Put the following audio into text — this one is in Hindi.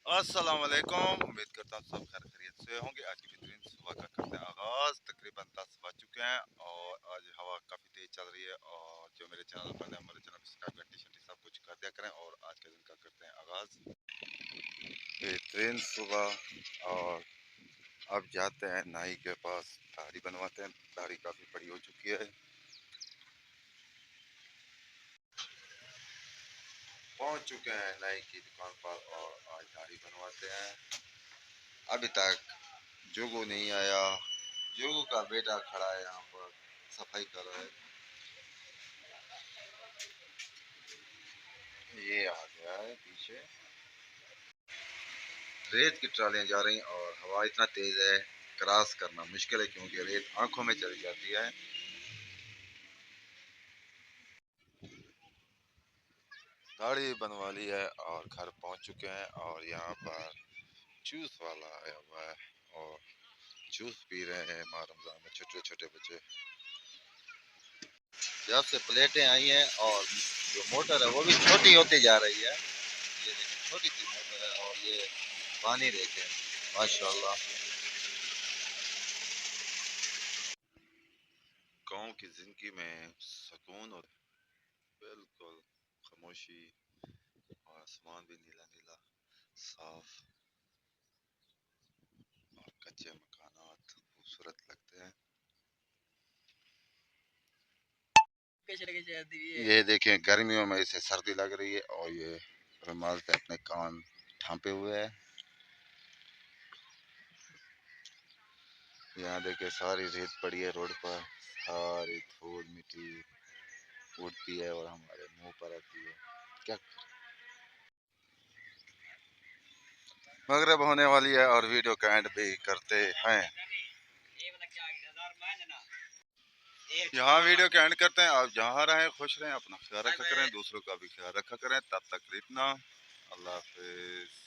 अस्सलाम वालेकुम। उम्मीद करता हूँ सब खैर खैरियत से होंगे। आज की बेहतरीन सुबह का करते हैं आगाज़। तकरीबन 10 बज चुके हैं और आज हवा काफ़ी तेज़ चल रही है। और जो मेरे चैनल पर है हमारे चैनल पर सब्सक्राइब घंटी शंटी सब कुछ कर दिया करें। और आज के दिन का करते हैं आगाज़। बेहतरीन सुबह। और अब जाते हैं नाई के पास, दाढ़ी बनवाते हैं। दाढ़ी काफ़ी बड़ी हो चुकी है। पहुँच चुके हैं नाई की दुकान पर और आज दाढ़ी बनवाते हैं। अभी तक जोगो नहीं आया। जोगो का बेटा खड़ा है यहाँ पर, सफाई कर रहा है। ये आ गया है पीछे। रेत की ट्रालियां जा रही और हवा इतना तेज है, क्रॉस करना मुश्किल है क्योंकि रेत आंखों में चली जाती है। दाढ़ी बनवा ली है और घर पहुंच चुके हैं। और यहाँ पर जूस वाला आया हुआ है और जूस पी रहे हैं। माँ रमजान में छोटे छोटे बच्चे। जब से प्लेटें आई हैं और जो मोटर है वो भी छोटी होती जा रही है। ये देखिए छोटी सी मोटर है और ये पानी देखें माशाल्लाह। गाँव की जिंदगी में सुकून और बिल्कुल खामोशी और आसमान भी नीला नीला साफ और कच्चे मकानात खूबसूरत लगते हैं। ये देखें गर्मियों में इसे सर्दी लग रही है और ये रुमाल से अपने कान ढांपे हुए है। यहाँ देखिए सारी रेत पड़ी है रोड पर, सारी धूल मिट्टी उड़ती है और हमारे मुंह पर आती है। क्या मगरिब होने वाली है और वीडियो का एंड भी करते हैं। यहाँ वीडियो का एंड करते हैं। आप जहाँ रहें खुश रहें, अपना ख्याल रखा करें, दूसरों का भी ख्याल रखा करें। तब तक इतना, अल्लाह हाफिज।